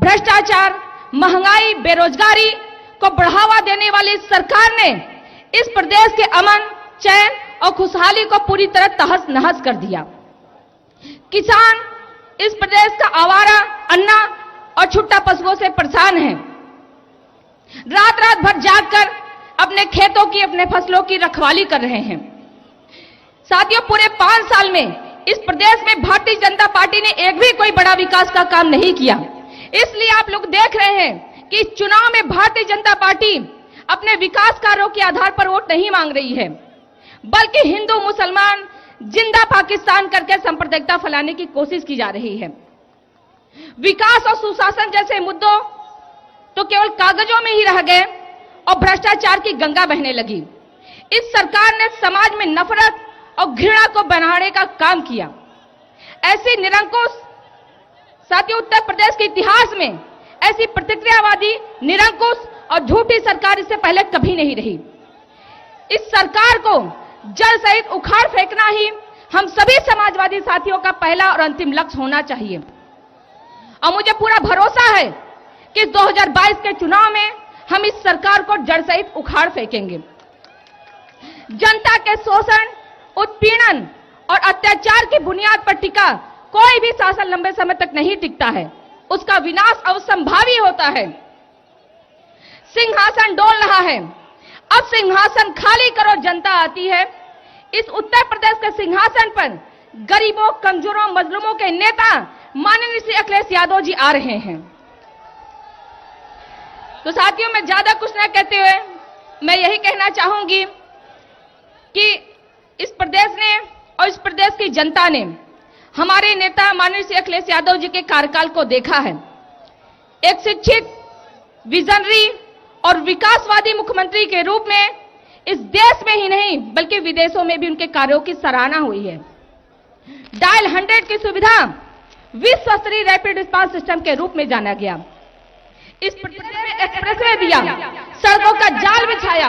भ्रष्टाचार, महंगाई, बेरोजगारी को बढ़ावा देने वाली सरकार ने इस प्रदेश के अमन, चैन और खुशहाली को पूरी तरह तहस नहस कर दिया। किसान इस प्रदेश का आवारा, अन्ना और छुट्टा पशुओं से परेशान है। रात रात भर जागकर अपने खेतों की, अपने फसलों की रखवाली कर रहे हैं। साथियों, पूरे 5 साल में इस प्रदेश में भारतीय जनता पार्टी ने एक भी कोई बड़ा विकास का काम नहीं किया। इसलिए आप लोग देख रहे हैं कि इस चुनाव में भारतीय जनता पार्टी अपने विकास कार्यों के आधार पर वोट नहीं मांग रही है, बल्कि हिंदू मुसलमान जिंदा पाकिस्तान करके सांप्रदायिकता फैलाने की कोशिश की जा रही है। विकास और सुशासन जैसे मुद्दों तो केवल कागजों में ही रह गए और भ्रष्टाचार की गंगा बहने लगी। इस सरकार ने समाज में नफरत और घृणा को बनाने का काम किया। ऐसी निरंकुश, साथियों, उत्तर प्रदेश के इतिहास में ऐसी प्रतिक्रियावादी, निरंकुश और झूठी सरकार इससे पहले कभी नहीं रही। इस सरकार को जड़ सहित उखाड़ फेंकना ही हम सभी समाजवादी साथियों का पहला और अंतिम लक्ष्य होना चाहिए। और मुझे पूरा भरोसा है कि 2022 के चुनाव में हम इस सरकार को जड़ सहित उखाड़ फेंकेंगे। जनता के शोषण, उत्पीड़न और अत्याचार की बुनियाद पर टिका कोई भी शासन लंबे समय तक नहीं टिकता है, उसका विनाश अवसंभावी होता है। सिंहासन डोल रहा है, अब सिंहासन खाली करो, जनता आती है। इस उत्तर प्रदेश के सिंहासन पर गरीबों, कमजोरों, मजलूमों के नेता माननीय श्री अखिलेश यादव जी आ रहे हैं। तो साथियों, मैं ज्यादा कुछ न कहते हुए मैं यही कहना चाहूंगी कि इस प्रदेश ने और इस प्रदेश की जनता ने हमारे नेता माननीय श्री अखिलेश यादव जी के कार्यकाल को देखा है। एक शिक्षित, विजनरी और विकासवादी मुख्यमंत्री के रूप में इस देश में ही नहीं बल्कि विदेशों में भी उनके कार्यों की सराहना हुई है। डायल 100 की सुविधा विश्व स्तरीय रैपिड रिस्पांस सिस्टम के रूप में जाना गया। इस प्रदेश में एक्सप्रेसवे दिया, सड़कों का जाल बिछाया,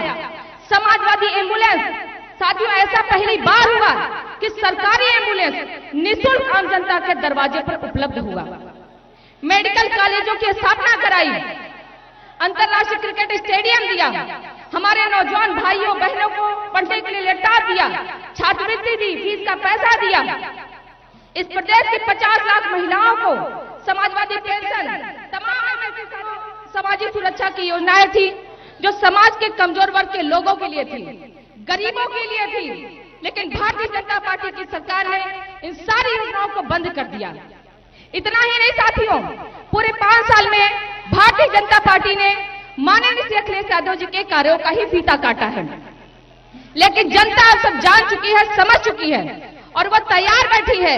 समाजवादी एम्बुलेंस। साथियों, ऐसा पहली बार हुआ कि सरकारी एम्बुलेंस निःशुल्क आम जनता के दरवाजे पर उपलब्ध हुआ। मेडिकल कॉलेजों की स्थापना कराई, अंतर्राष्ट्रीय क्रिकेट स्टेडियम दिया, हमारे नौजवान भाइयों बहनों को पढ़ने के लिए लैपटॉप दिया, छात्रवृत्ति दी, फीस का पैसा दिया। इस प्रदेश की 50 लाख महिलाओं को समाजवादी पेंशन, तमाम ऐसी सामाजिक सुरक्षा की योजनाएं थी जो समाज के कमजोर वर्ग के लोगों के लिए थी, गरीबों के लिए थी। लेकिन भारतीय जनता पार्टी की सरकार ने इन सारी योजनाओं को बंद कर दिया। इतना ही नहीं साथियों, पूरे 5 साल में भारतीय जनता पार्टी ने माननीय श्री अखिलेश यादव जी के कार्यों का ही फीता काटा है। लेकिन जनता अब सब जान चुकी है, समझ चुकी है और वह तैयार बैठी है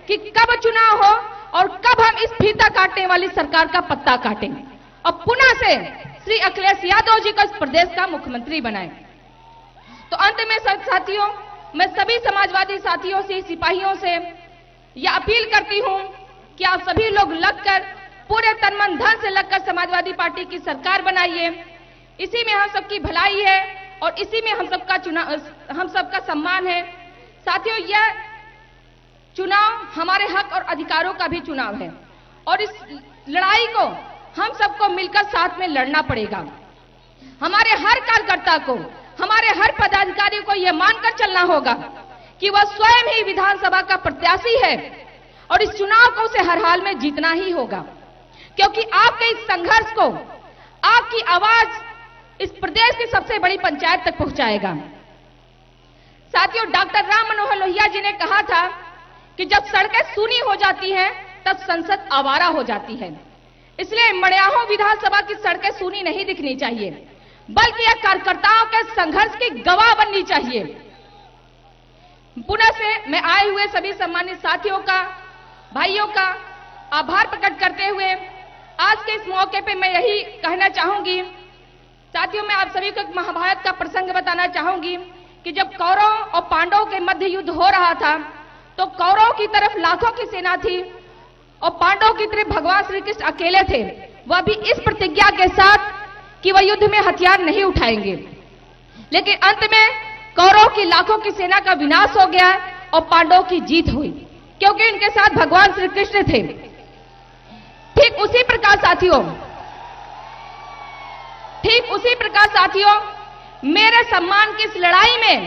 कि कब चुनाव हो और कब हम इस फीता काटने वाली सरकार का पत्ता काटें और पुनः से श्री अखिलेश यादव जी को इस प्रदेश का मुख्यमंत्री बनाएं। तो अंत में साथियों, मैं सभी समाजवादी साथियों से, सिपाहियों से यह अपील करती हूं कि आप सभी लोग लगकर, पूरे तन मन धन से लगकर समाजवादी पार्टी की सरकार बनाइए। इसी में हम सबकी भलाई है और इसी में हम सबका सम्मान है। साथियों, यह चुनाव हमारे हक और अधिकारों का भी चुनाव है और इस लड़ाई को हम सबको मिलकर साथ में लड़ना पड़ेगा। हमारे हर कार्यकर्ता को, हमारे हर पदाधिकारी को यह मानकर चलना होगा कि वह स्वयं ही विधानसभा का प्रत्याशी है और इस चुनाव को उसे हर हाल में जीतना ही होगा, क्योंकि आपके इस संघर्ष को, आपकी आवाज इस प्रदेश की सबसे बड़ी पंचायत तक पहुंचाएगा। साथियों, डॉक्टर राम मनोहर लोहिया जी ने कहा था कि जब सड़कें सूनी हो जाती हैं तब संसद आवारा हो जाती है। इसलिए मड़ियाहों विधानसभा की सड़कें सूनी नहीं दिखनी चाहिए, बल्कि यह कार्यकर्ताओं के संघर्ष की गवाह बननी चाहिए। पुनः से मैं आए हुए सभी सम्मानित साथियों का, भाइयों का आभार प्रकट करते हुए आज के इस मौके पे मैं यही कहना चाहूंगी। साथियों, मैं आप सभी को एक महाभारत का प्रसंग बताना चाहूंगी कि जब कौरवों और पांडवों के मध्य युद्ध हो रहा था तो कौरवों की तरफ लाखों की सेना थी और पांडवों की तरफ भगवान श्री कृष्ण अकेले थे, वह भी इस प्रतिज्ञा के साथ कि वह युद्ध में हथियार नहीं उठाएंगे। लेकिन अंत में कौरवों की लाखों की सेना का विनाश हो गया और पांडवों की जीत हुई, क्योंकि इनके साथ भगवान श्री कृष्ण थे। ठीक उसी प्रकार साथियों मेरे सम्मान की इस लड़ाई में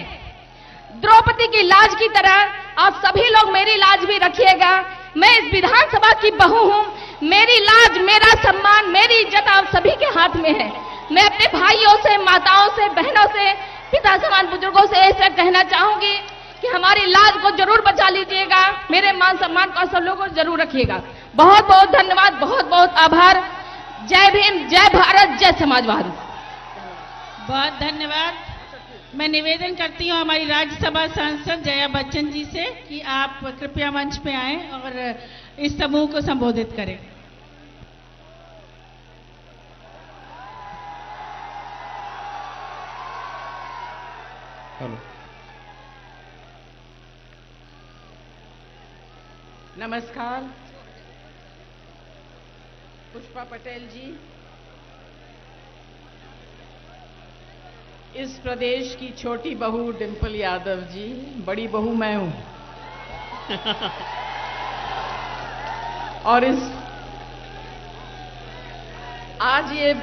द्रौपदी की लाज की तरह आप सभी लोग मेरी लाज भी रखिएगा। मैं इस विधानसभा की बहू हूं, मेरी लाज, मेरा सम्मान, मेरी इज्जत आप सभी के हाथ में है। मैं अपने भाइयों से, माताओं से, बहनों से, पिता समान बुजुर्गों से ऐसा कहना चाहूंगी कि हमारी लाज को जरूर बचा लीजिएगा, मेरे मान सम्मान को सब लोगों को जरूर रखिएगा। बहुत बहुत धन्यवाद, बहुत बहुत आभार। जय भीम, जय भारत, जय समाजवाद। बहुत धन्यवाद। मैं निवेदन करती हूँ हमारी राज्यसभा सांसद जया बच्चन जी से कि आप कृपया मंच पे आएं और इस समूह को संबोधित करें। हेलो, नमस्कार। पुष्पा पटेल जी, इस प्रदेश की छोटी बहू डिंपल यादव जी, बड़ी बहू मैं हूं। और आज ये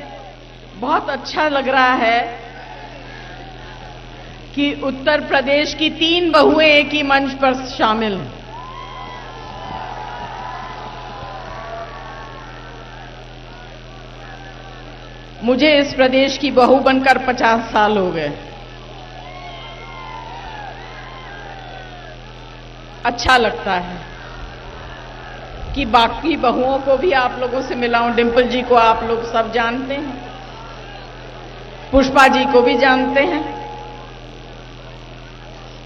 बहुत अच्छा लग रहा है कि उत्तर प्रदेश की 3 बहुएं एक ही मंच पर शामिल हैं। मुझे इस प्रदेश की बहू बनकर 50 साल हो गए। अच्छा लगता है कि बाकी बहुओं को भी आप लोगों से मिलाऊं। डिंपल जी को आप लोग सब जानते हैं, पुष्पा जी को भी जानते हैं,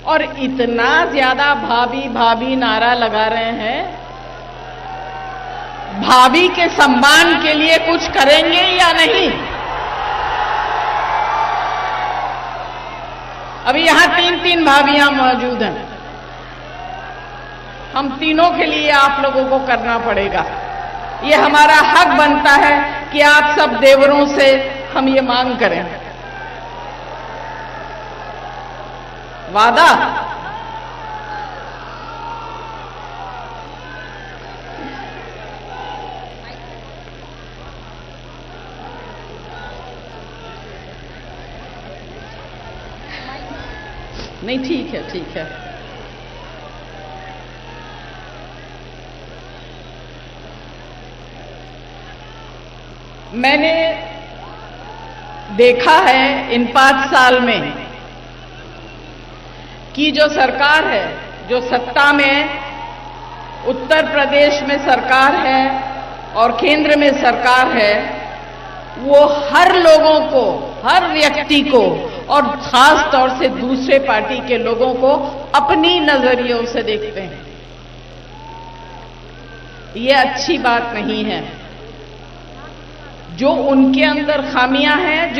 और इतना ज्यादा भाभी भाभी नारा लगा रहे हैं। भाभी के सम्मान के लिए कुछ करेंगे या नहीं? अभी यहां 3 भाभियां मौजूद हैं। हम तीनों के लिए आप लोगों को करना पड़ेगा। ये हमारा हक बनता है कि आप सब देवरों से हम ये मांग करें। वादा? नहीं, ठीक है, ठीक है। मैंने देखा है इन 5 साल में कि जो सरकार है, जो सत्ता में उत्तर प्रदेश में सरकार है और केंद्र में सरकार है, वो हर लोगों को, हर व्यक्ति को और खास तौर से दूसरे पार्टी के लोगों को अपनी नजरियों से देखते हैं। ये अच्छी बात नहीं है। जो उनके अंदर खामियां हैं,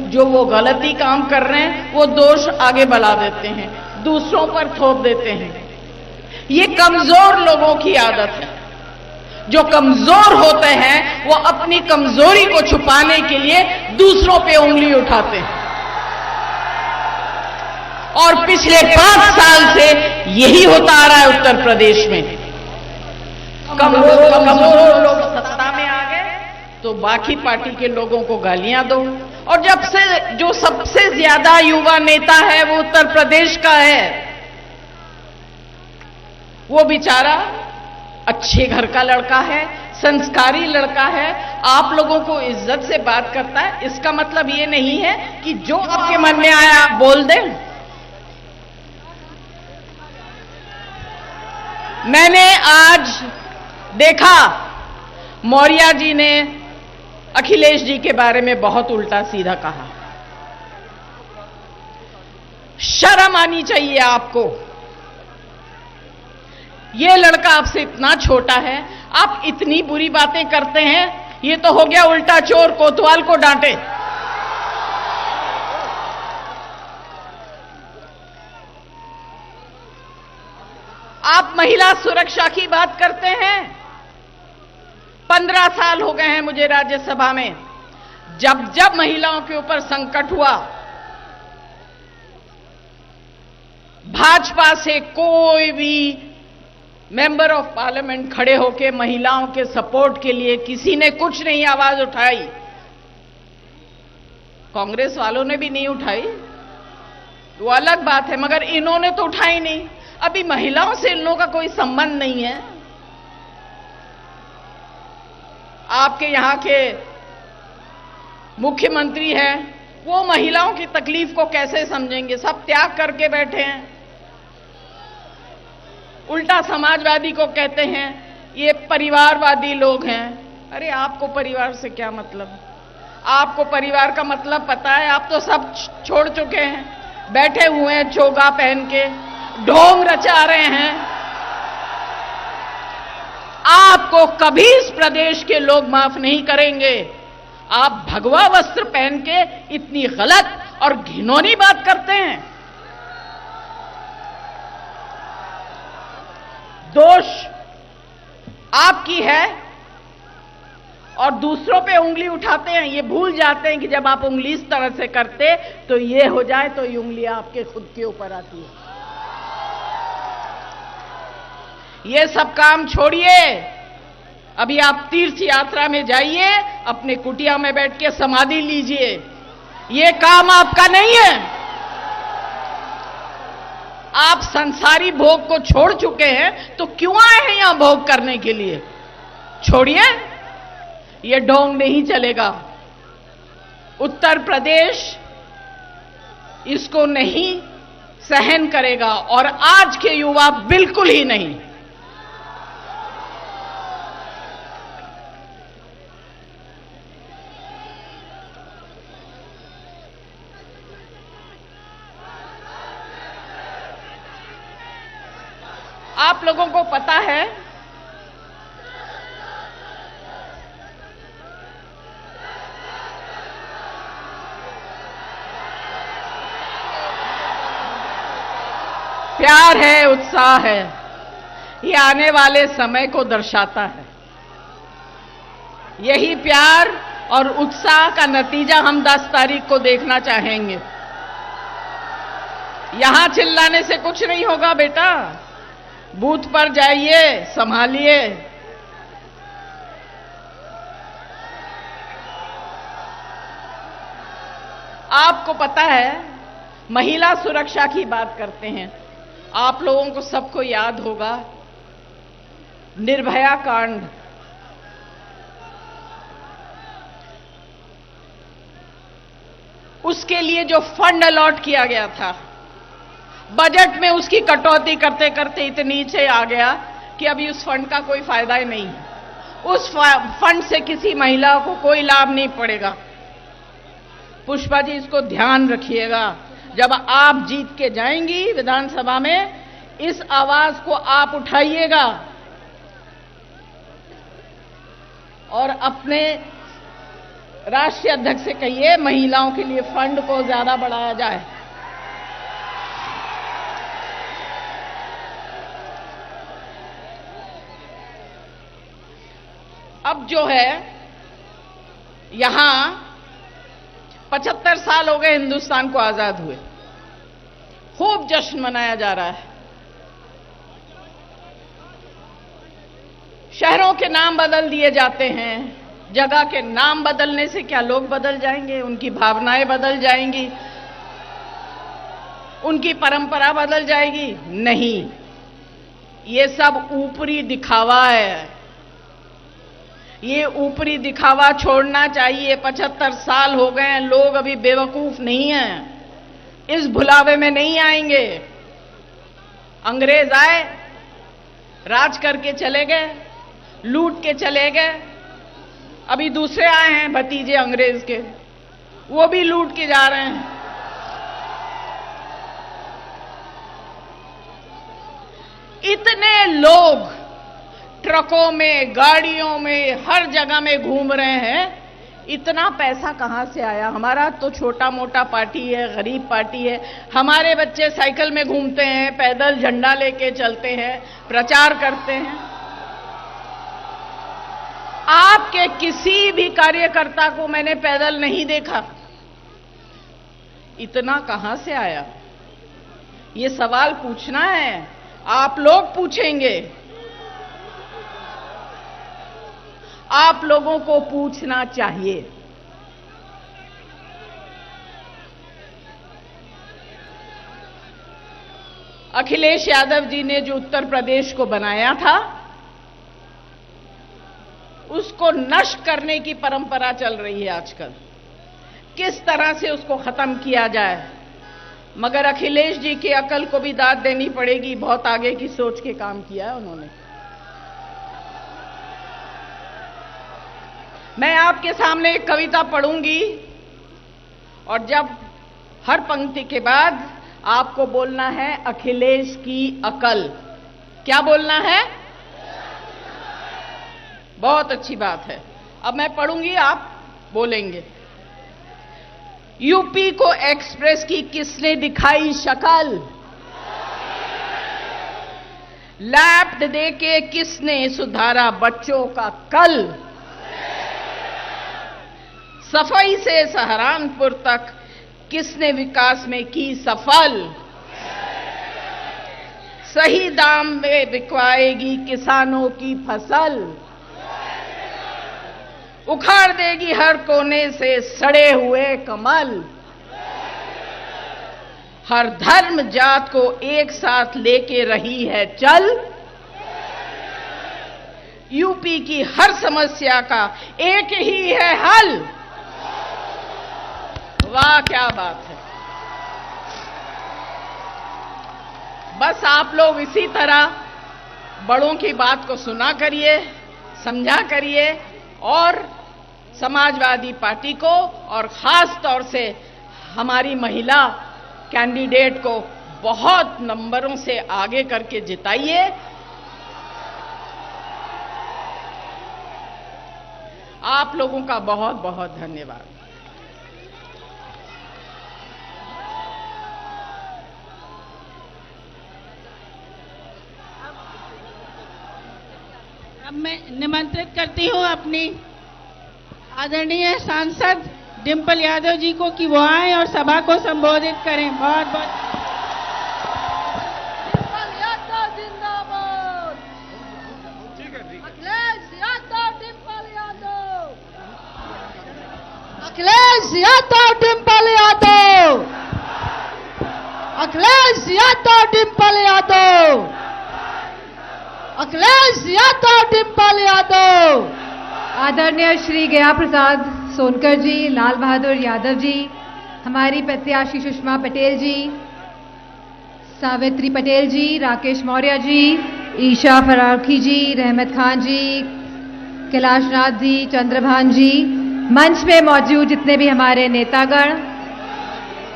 जो वो गलती काम कर रहे हैं, वो दोष आगे बढ़ा देते हैं, दूसरों पर थोप देते हैं। ये कमजोर लोगों की आदत है। जो कमजोर होते हैं वो अपनी कमजोरी को छुपाने के लिए दूसरों पे उंगली उठाते हैं, और पिछले 5 साल से यही होता आ रहा है उत्तर प्रदेश में। कमजोर लोग सत्ता में आ गए तो बाकी पार्टी के लोगों को गालियां दो। और जब से जो सबसे ज्यादा युवा नेता है वो उत्तर प्रदेश का है, वो बेचारा अच्छे घर का लड़का है, संस्कारी लड़का है, आप लोगों को इज्जत से बात करता है। इसका मतलब ये नहीं है कि जो आपके मन में आया आप बोल दें। मैंने आज देखा मौर्य जी ने अखिलेश जी के बारे में बहुत उल्टा सीधा कहा। शर्म आनी चाहिए आपको। ये लड़का आपसे इतना छोटा है, आप इतनी बुरी बातें करते हैं। ये तो हो गया उल्टा चोर कोतवाल को डांटे। आप महिला सुरक्षा की बात करते हैं। 15 साल हो गए हैं मुझे राज्यसभा में। जब जब महिलाओं के ऊपर संकट हुआ, भाजपा से कोई भी मेंबर ऑफ पार्लियामेंट खड़े होके महिलाओं के सपोर्ट के लिए किसी ने कुछ नहीं आवाज उठाई। कांग्रेस वालों ने भी नहीं उठाई, वो अलग बात है, मगर इन्होंने तो उठाई नहीं। अभी महिलाओं से इन लोगों का कोई संबंध नहीं है। आपके यहां के मुख्यमंत्री हैं, वो महिलाओं की तकलीफ को कैसे समझेंगे? सब त्याग करके बैठे हैं। उल्टा समाजवादी को कहते हैं ये परिवारवादी लोग हैं। अरे आपको परिवार से क्या मतलब? आपको परिवार का मतलब पता है? आप तो सब छोड़ चुके हैं, बैठे हुए हैं चोगा पहन के, ढोंग रचा रहे हैं। आपको कभी इस प्रदेश के लोग माफ नहीं करेंगे। आप भगवा वस्त्र पहन के इतनी गलत और घिनौनी बात करते हैं। दोष आपकी है और दूसरों पे उंगली उठाते हैं। ये भूल जाते हैं कि जब आप उंगली इस तरह से करते तो ये हो जाए तो ये उंगली आपके खुद के ऊपर आती है। ये सब काम छोड़िए। अभी आप तीर्थ यात्रा में जाइए, अपने कुटिया में बैठ के समाधि लीजिए। ये काम आपका नहीं है। आप संसारी भोग को छोड़ चुके हैं तो क्यों आए हैं यहां भोग करने के लिए? छोड़िए, ये ढोंग नहीं चलेगा। उत्तर प्रदेश इसको नहीं सहन करेगा और आज के युवा बिल्कुल ही नहीं। आप लोगों को पता है प्यार है, उत्साह है, ये आने वाले समय को दर्शाता है। यही प्यार और उत्साह का नतीजा हम 10 तारीख को देखना चाहेंगे। यहां चिल्लाने से कुछ नहीं होगा बेटा, बूथ पर जाइए, संभालिए। आपको पता है, महिला सुरक्षा की बात करते हैं। आप लोगों को सबको याद होगा निर्भया कांड। उसके लिए जो फंड अलॉट किया गया था, बजट में उसकी कटौती करते करते इतनी नीचे आ गया कि अभी उस फंड का कोई फायदा ही नहीं है। उस फंड से किसी महिला को कोई लाभ नहीं पड़ेगा। पुष्पा जी, इसको ध्यान रखिएगा। जब आप जीत के जाएंगी विधानसभा में, इस आवाज को आप उठाइएगा और अपने राष्ट्रीय अध्यक्ष से कहिए महिलाओं के लिए फंड को ज्यादा बढ़ाया जाए। अब जो है, यहां 75 साल हो गए हिंदुस्तान को आजाद हुए, खूब जश्न मनाया जा रहा है। शहरों के नाम बदल दिए जाते हैं। जगह के नाम बदलने से क्या लोग बदल जाएंगे? उनकी भावनाएं बदल जाएंगी, उनकी परंपरा बदल जाएगी? नहीं, ये सब ऊपरी दिखावा है। ये ऊपरी दिखावा छोड़ना चाहिए। 75 साल हो गए हैं, लोग अभी बेवकूफ नहीं हैं, इस भुलावे में नहीं आएंगे। अंग्रेज आए, राज करके चले गए, लूट के चले गए। अभी दूसरे आए हैं भतीजे अंग्रेज के, वो भी लूट के जा रहे हैं। इतने लोग ट्रकों में, गाड़ियों में, हर जगह में घूम रहे हैं। इतना पैसा कहां से आया? हमारा तो छोटा मोटा पार्टी है, गरीब पार्टी है। हमारे बच्चे साइकिल में घूमते हैं, पैदल झंडा लेके चलते हैं, प्रचार करते हैं। आपके किसी भी कार्यकर्ता को मैंने पैदल नहीं देखा। इतना कहां से आया? ये सवाल पूछना है, आप लोग पूछेंगे। आप लोगों को पूछना चाहिए। अखिलेश यादव जी ने जो उत्तर प्रदेश को बनाया था, उसको नष्ट करने की परंपरा चल रही है आजकल। किस तरह से उसको खत्म किया जाए, मगर अखिलेश जी की अकल को भी दाद देनी पड़ेगी, बहुत आगे की सोच के काम किया है उन्होंने। मैं आपके सामने एक कविता पढ़ूंगी और जब हर पंक्ति के बाद आपको बोलना है अखिलेश की अकल। क्या बोलना है? बहुत अच्छी बात है। अब मैं पढ़ूंगी, आप बोलेंगे। यूपी को एक्सप्रेस की किसने दिखाई शक्ल? लैफ्ट देके किसने सुधारा बच्चों का कल? सफाई से सहारनपुर तक किसने विकास में की सफल? सही दाम में बिकवाएगी किसानों की फसल, उखाड़ देगी हर कोने से सड़े हुए कमल, हर धर्म जात को एक साथ लेके रही है चल, यूपी की हर समस्या का एक ही है हल। वाह, क्या बात है। बस आप लोग इसी तरह बड़ों की बात को सुना करिए, समझा करिए और समाजवादी पार्टी को और खास तौर से हमारी महिला कैंडिडेट को बहुत नंबरों से आगे करके जिताइए। आप लोगों का बहुत बहुत धन्यवाद। अब मैं निमंत्रित करती हूँ अपनी आदरणीय सांसद डिंपल यादव जी को कि वो आए और सभा को संबोधित करें। बहुत बहुत डिंपल यादव जिंदाबाद। अखिलेश यादव डिंपल यादव। अखिलेश यादव डिंपल यादव। अखिलेश यादव डिंपल यादव। अखिलेश यादव डिंपल यादव। आदरणीय श्री गया प्रसाद सोनकर जी, लाल बहादुर यादव जी, हमारी प्रत्याशी सुषमा पटेल जी, सावित्री पटेल जी, राकेश मौर्य जी, ईशा फरारखी जी, रहमत खान जी, कैलाश नाथ जी, चंद्रभान जी, मंच में मौजूद जितने भी हमारे नेतागण,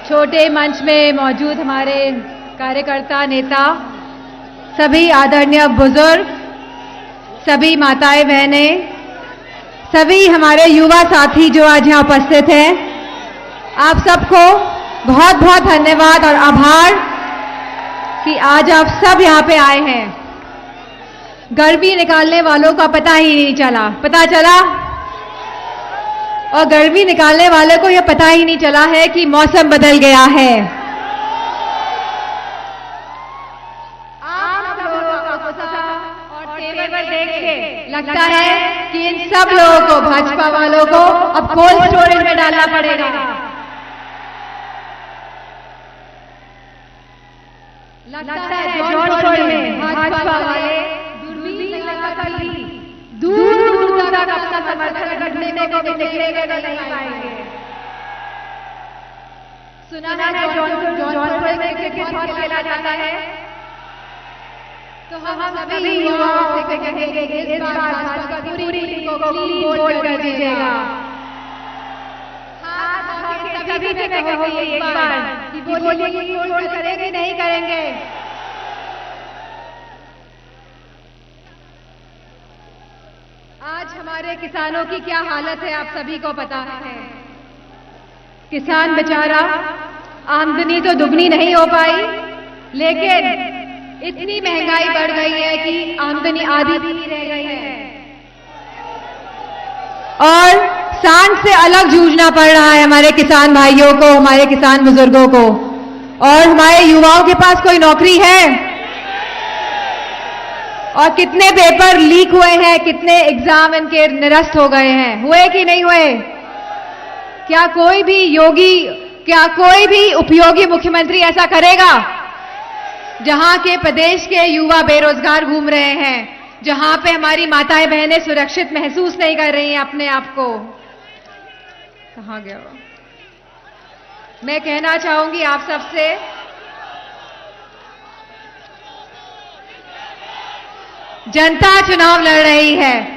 छोटे मंच में मौजूद हमारे कार्यकर्ता नेता, सभी आदरणीय बुजुर्ग, सभी माताएं बहनें, सभी हमारे युवा साथी जो आज यहाँ उपस्थित हैं, आप सबको बहुत बहुत धन्यवाद और आभार कि आज आप सब यहाँ पे आए हैं। गर्मी निकालने वालों का पता ही नहीं चला, पता चला? और गर्मी निकालने वालों को यह पता ही नहीं चला है कि मौसम बदल गया है। आप लोगों का गुस्सा और तेवर देख के लगता है कि इन सब लोगों को, भाजपा वालों को, अब कोल्ड स्टोरेज में डालना पड़ेगा। लगता है जौनपुर में भाजपा वाले दूरबीन लगाकर भी दूर दूर तक अपना समर्थन करने को भी निकलेगा नहीं पाएंगे। सुना है जौनपुर में क्रिकेट बहुत खेला जाता है, तो हम सभी युवाओं से कहेंगे कि इस बार भाजपा पूरी टीम को क्लीन बोल्ड कर दीजिएगा। सभी से कहोगे एक बार कि बोलिए क्लीन बोल्ड करेंगे नहीं करेंगे? आज हमारे किसानों की क्या हालत है आप सभी को पता है। किसान बेचारा आमदनी तो दुगनी नहीं हो पाई, लेकिन इतनी महंगाई बढ़ गई है कि आमदनी आधी भी नहीं रह गई है और सांड से अलग जूझना पड़ रहा है हमारे किसान भाइयों को, हमारे किसान बुजुर्गों को। और हमारे युवाओं के पास कोई नौकरी है? और कितने पेपर लीक हुए हैं, कितने एग्जाम इनके निरस्त हो गए हैं, हुए कि नहीं हुए? क्या कोई भी उपयोगी मुख्यमंत्री ऐसा करेगा? जहां के प्रदेश के युवा बेरोजगार घूम रहे हैं, जहां पे हमारी माताएं बहनें सुरक्षित महसूस नहीं कर रही हैं अपने आप को। कहां गया वो? मैं कहना चाहूंगी आप सबसे, जनता चुनाव लड़ रही है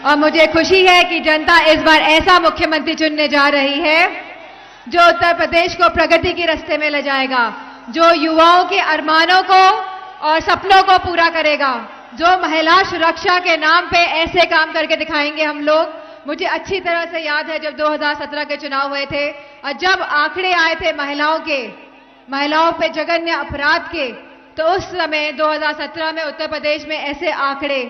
और मुझे खुशी है कि जनता इस बार ऐसा मुख्यमंत्री चुनने जा रही है जो उत्तर प्रदेश को प्रगति के रास्ते में ले जाएगा, जो युवाओं के अरमानों को और सपनों को पूरा करेगा, जो महिला सुरक्षा के नाम पे ऐसे काम करके दिखाएंगे हम लोग। मुझे अच्छी तरह से याद है जब 2017 के चुनाव हुए थे और जब आंकड़े आए थे महिलाओं पे जघन्य अपराध के, तो उस समय 2017 में उत्तर प्रदेश में ऐसे आंकड़े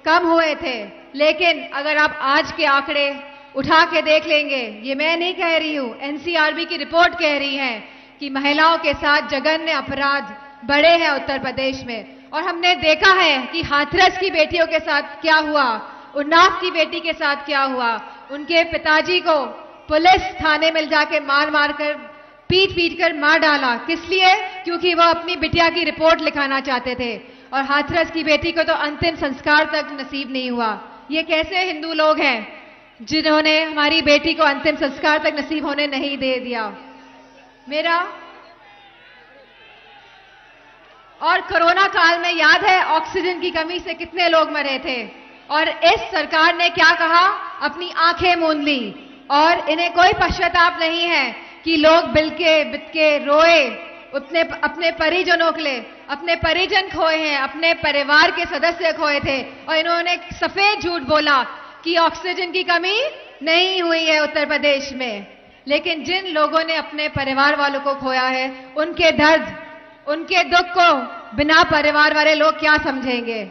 कम हुए थे। लेकिन अगर आप आज के आंकड़े उठा के देख लेंगे, ये मैं नहीं कह रही हूं, एनसीआरबी की रिपोर्ट कह रही है कि महिलाओं के साथ जघन्य अपराध बढ़े हैं उत्तर प्रदेश में। और हमने देखा है कि हाथरस की बेटियों के साथ क्या हुआ, उन्नाव की बेटी के साथ क्या हुआ। उनके पिताजी को पुलिस थाने में जाके मार कर पीट कर मार डाला। किस लिए? क्योंकि वो अपनी बिटिया की रिपोर्ट लिखाना चाहते थे और हाथरस की बेटी को तो अंतिम संस्कार तक नसीब नहीं हुआ। ये कैसे हिंदू लोग हैं जिन्होंने हमारी बेटी को अंतिम संस्कार तक नसीब होने नहीं दे दिया? और कोरोना काल में याद है ऑक्सीजन की कमी से कितने लोग मरे थे और इस सरकार ने क्या कहा? अपनी आंखें मूंद ली और इन्हें कोई पश्चाताप नहीं है कि लोग बितके रोए अपने परिजनों के लिए। अपने परिजन खोए हैं, अपने परिवार के सदस्य खोए थे और इन्होंने सफेद झूठ बोला कि ऑक्सीजन की कमी नहीं हुई है उत्तर प्रदेश में। लेकिन जिन लोगों ने अपने परिवार वालों को खोया है, उनके दर्द, उनके दुख को बिना परिवार वाले लोग क्या समझेंगे?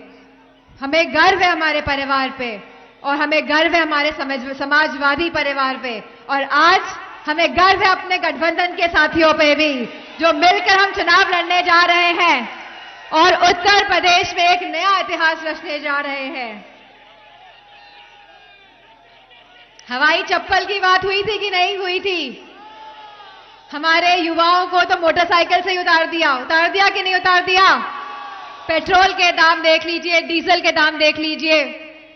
हमें गर्व है हमारे परिवार पे और हमें गर्व है हमारे समाजवादी परिवार पे और आज हमें गर्व है अपने गठबंधन के साथियों पे भी, जो मिलकर हम चुनाव लड़ने जा रहे हैं और उत्तर प्रदेश में एक नया इतिहास रचने जा रहे हैं। हवाई चप्पल की बात हुई थी कि नहीं हुई थी? हमारे युवाओं को तो मोटरसाइकिल से ही उतार दिया कि नहीं उतार दिया? पेट्रोल के दाम देख लीजिए, डीजल के दाम देख लीजिए,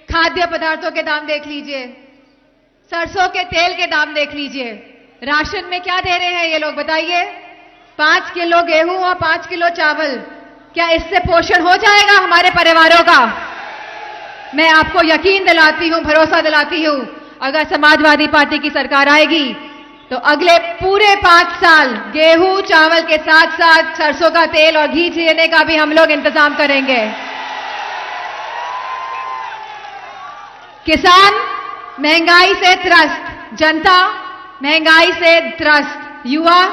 खाद्य पदार्थों के दाम देख लीजिए, सरसों के तेल के दाम देख लीजिए। राशन में क्या दे रहे हैं ये लोग बताइए? 5 किलो गेहूं और 5 किलो चावल। क्या इससे पोषण हो जाएगा हमारे परिवारों का? मैं आपको यकीन दिलाती हूं, भरोसा दिलाती हूं, अगर समाजवादी पार्टी की सरकार आएगी तो अगले पूरे 5 साल गेहूं चावल के साथ साथ सरसों का तेल और घी लेने का भी हम लोग इंतजाम करेंगे। किसान महंगाई से त्रस्त, जनता महंगाई से त्रस्त, युवा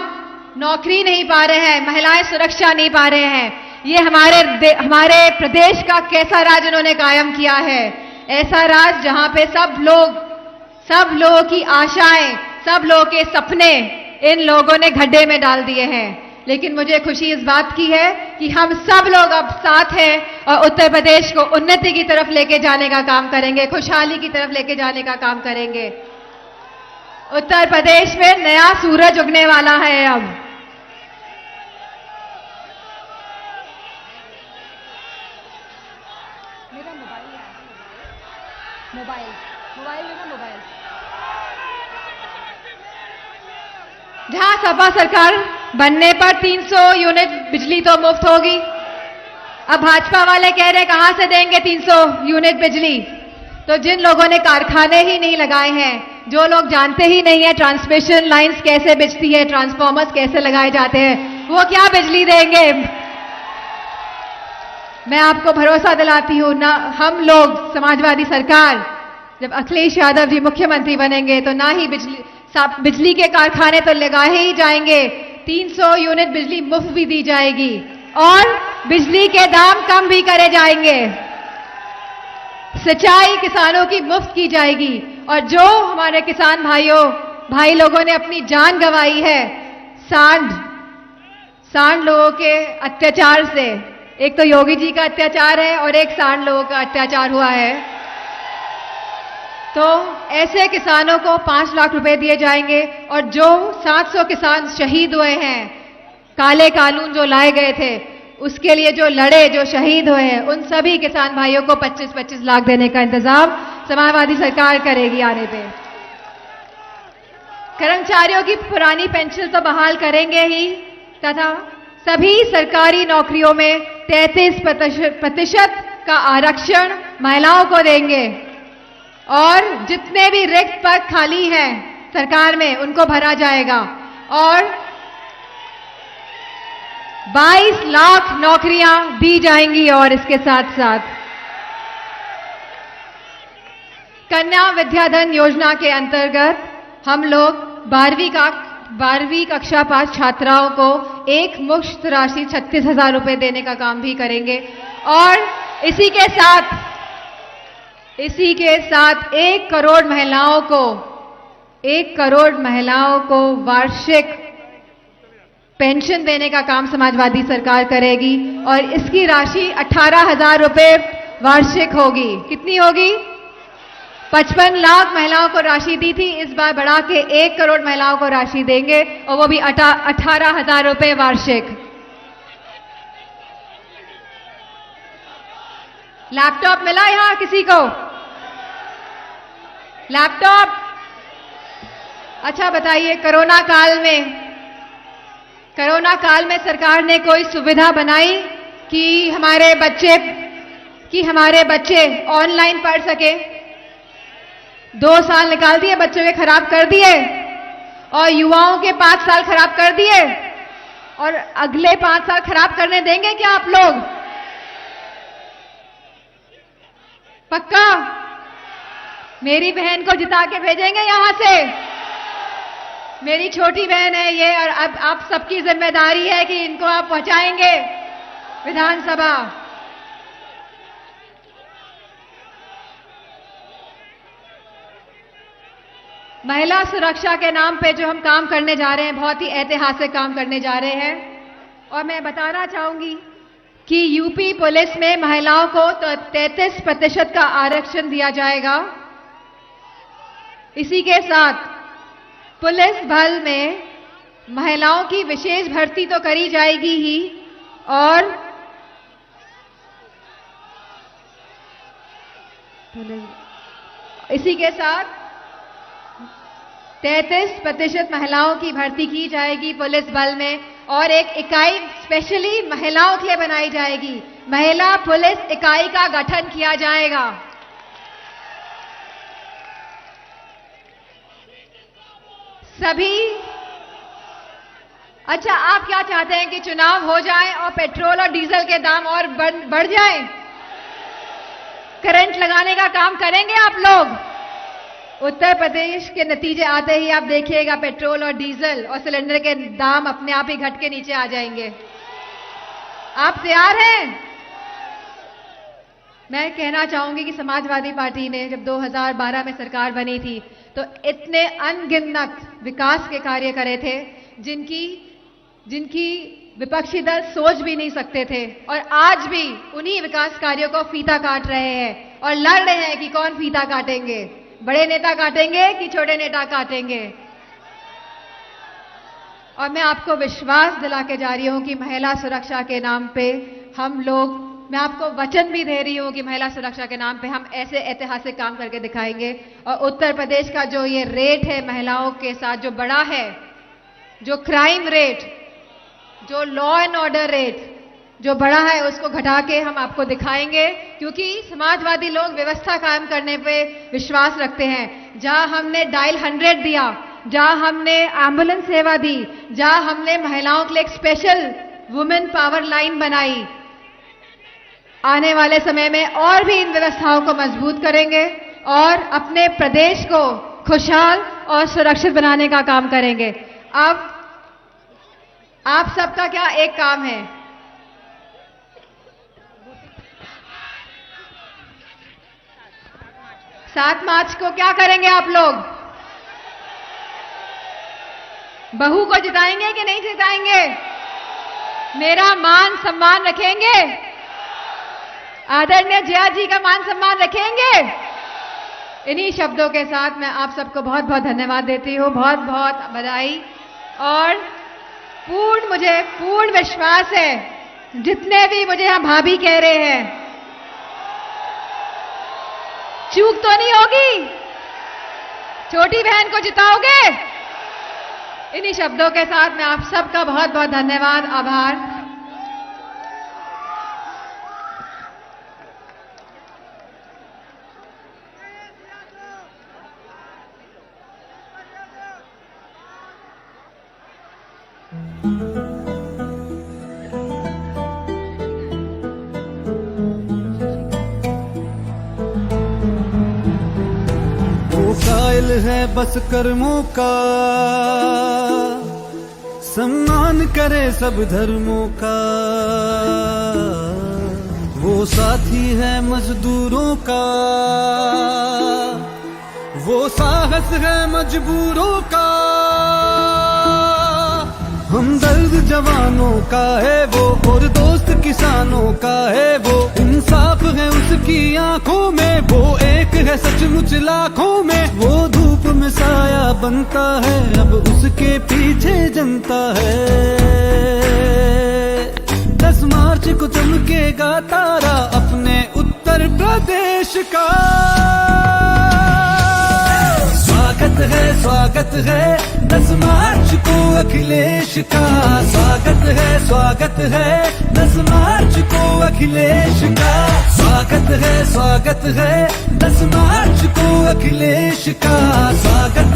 नौकरी नहीं पा रहे हैं, महिलाएं सुरक्षा नहीं पा रहे हैं। ये हमारे प्रदेश का कैसा राज उन्होंने कायम किया है? ऐसा राज जहां पे सब लोगों की आशाएं, सब लोगों के सपने इन लोगों ने गड्ढे में डाल दिए हैं। लेकिन मुझे खुशी इस बात की है कि हम सब लोग अब साथ हैं और उत्तर प्रदेश को उन्नति की तरफ लेके जाने का काम करेंगे, खुशहाली की तरफ लेके जाने का काम करेंगे। उत्तर प्रदेश में नया सूरज उगने वाला है। अब मेरा मोबाइल जहां सपा सरकार बनने पर 300 यूनिट बिजली तो मुफ्त होगी, अब भाजपा वाले कह रहे कहां से देंगे 300 यूनिट बिजली? तो जिन लोगों ने कारखाने ही नहीं लगाए हैं, जो लोग जानते ही नहीं है ट्रांसमिशन लाइंस कैसे बिजती है, ट्रांसफॉर्मर्स कैसे लगाए जाते हैं, वो क्या बिजली देंगे? मैं आपको भरोसा दिलाती हूं ना, हम लोग समाजवादी सरकार जब अखिलेश यादव जी मुख्यमंत्री बनेंगे तो ना ही बिजली के कारखाने तो लगाए ही जाएंगे, 300 यूनिट बिजली मुफ्त भी दी जाएगी और बिजली के दाम कम भी करे जाएंगे। सिंचाई किसानों की मुफ्त की जाएगी और जो हमारे किसान भाई लोगों ने अपनी जान गंवाई है सांड लोगों के अत्याचार से, एक तो योगी जी का अत्याचार है और एक सांड लोगों का अत्याचार हुआ है। तो ऐसे किसानों को 5 लाख रुपए दिए जाएंगे और जो 700 किसान शहीद हुए हैं, काले कानून जो लाए गए थे उसके लिए जो लड़े, जो शहीद हुए हैं, उन सभी किसान भाइयों को 25-25 लाख देने का इंतजाम समाजवादी सरकार करेगी आने पे। कर्मचारियों की पुरानी पेंशन तो बहाल करेंगे ही तथा सभी सरकारी नौकरियों में 33% का आरक्षण महिलाओं को देंगे और जितने भी रिक्त पद खाली हैं सरकार में उनको भरा जाएगा और 22 लाख नौकरियां दी जाएंगी। और इसके साथ साथ कन्या विद्याधन योजना के अंतर्गत हम लोग 12वीं कक्षा पास छात्राओं को एक मुश्त राशि 36,000 रुपए देने का काम भी करेंगे और इसी के साथ 1 करोड़ महिलाओं को वार्षिक पेंशन देने का काम समाजवादी सरकार करेगी और इसकी राशि 18,000 रुपए वार्षिक होगी। कितनी होगी? 55 लाख महिलाओं को राशि दी थी, इस बार बढ़ा के 1 करोड़ महिलाओं को राशि देंगे और वो भी 18,000 रुपए वार्षिक। लैपटॉप मिला यहां किसी को? लैपटॉप? अच्छा बताइए, कोरोना काल में सरकार ने कोई सुविधा बनाई कि हमारे बच्चे ऑनलाइन पढ़ सके? 2 साल निकाल दिए बच्चों के, खराब कर दिए और युवाओं के 5 साल खराब कर दिए और अगले 5 साल खराब करने देंगे क्या आप लोग? पक्का? मेरी बहन को जिता के भेजेंगे यहां से? मेरी छोटी बहन है ये और अब आप सबकी जिम्मेदारी है कि इनको आप पहुंचाएंगे विधानसभा। महिला सुरक्षा के नाम पे जो हम काम करने जा रहे हैं, बहुत ही ऐतिहासिक काम करने जा रहे हैं और मैं बताना चाहूंगी कि यूपी पुलिस में महिलाओं को तो 33% का आरक्षण दिया जाएगा। इसी के साथ पुलिस बल में महिलाओं की विशेष भर्ती तो करी जाएगी ही और इसी के साथ 33% महिलाओं की भर्ती की जाएगी पुलिस बल में और एक इकाई स्पेशली महिलाओं के लिए बनाई जाएगी। महिला पुलिस इकाई का गठन किया जाएगा। सभी अच्छा, आप क्या चाहते हैं कि चुनाव हो जाए और पेट्रोल और डीजल के दाम और बढ़ जाए? करंट लगाने का काम करेंगे आप लोग? उत्तर प्रदेश के नतीजे आते ही आप देखिएगा पेट्रोल और डीजल और सिलेंडर के दाम अपने आप ही घट के नीचे आ जाएंगे। आप तैयार हैं? मैं कहना चाहूंगी कि समाजवादी पार्टी ने जब 2012 में सरकार बनी थी तो इतने अनगिनत विकास के कार्य करे थे जिनकी विपक्षी दल सोच भी नहीं सकते थे और आज भी उन्हीं विकास कार्यों को फीता काट रहे हैं और लड़ रहे हैं कि कौन फीता काटेंगे, बड़े नेता काटेंगे कि छोटे नेता काटेंगे। और मैं आपको विश्वास दिला के जा रही हूं कि महिला सुरक्षा के नाम पे मैं आपको वचन भी दे रही हूं कि महिला सुरक्षा के नाम पे हम ऐसे ऐतिहासिक काम करके दिखाएंगे। और उत्तर प्रदेश का जो ये रेट है महिलाओं के साथ जो बड़ा है, जो क्राइम रेट, जो लॉ एंड ऑर्डर रेट जो बड़ा है, उसको घटा के हम आपको दिखाएंगे क्योंकि समाजवादी लोग व्यवस्था कायम करने पे विश्वास रखते हैं। जहां हमने डायल 100 दिया, जहां हमने एम्बुलेंस सेवा दी, जहां हमने महिलाओं के लिए एक स्पेशल वुमेन पावर लाइन बनाई, आने वाले समय में और भी इन व्यवस्थाओं को मजबूत करेंगे और अपने प्रदेश को खुशहाल और सुरक्षित बनाने का काम करेंगे। अब आप सबका क्या एक काम है, 7 मार्च को क्या करेंगे आप लोग? बहू को जिताएंगे कि नहीं जिताएंगे? मेरा मान सम्मान रखेंगे? आदरणीय जया जी का मान सम्मान रखेंगे? इन्हीं शब्दों के साथ मैं आप सबको बहुत बहुत धन्यवाद देती हूँ, बहुत बहुत बधाई। और मुझे पूर्ण विश्वास है, जितने भी मुझे यहाँ भाभी कह रहे हैं, चूक तो नहीं होगी? छोटी बहन को जिताओगे? इन्हीं शब्दों के साथ मैं आप सबका बहुत बहुत धन्यवाद, आभार। वो कायल है बस कर्मों का, सम्मान करे सब धर्मों का। वो साथी है मजदूरों का, वो साहस है मजबूरों का। हमदर्द जवानों का है वो, और दोस्त किसानों का है वो। इंसाफ है उसकी आंखों में, वो एक है सचमुच लाखों में। वो धूप में साया बनता है, अब उसके पीछे जनता है। 10 मार्च को चमकेगा तारा अपने उत्तर प्रदेश का। स्वागत है 10 मार्च को अखिलेश का। स्वागत है 10 मार्च को अखिलेश का। स्वागत है 10 मार्च को अखिलेश का। स्वागत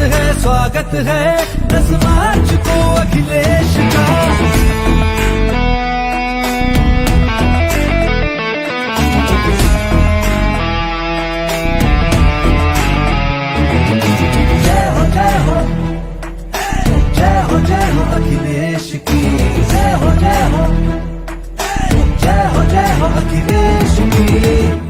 है 10 मार्च को अखिलेश का। जय हो अखिलेश की, जय हो अखिलेश की।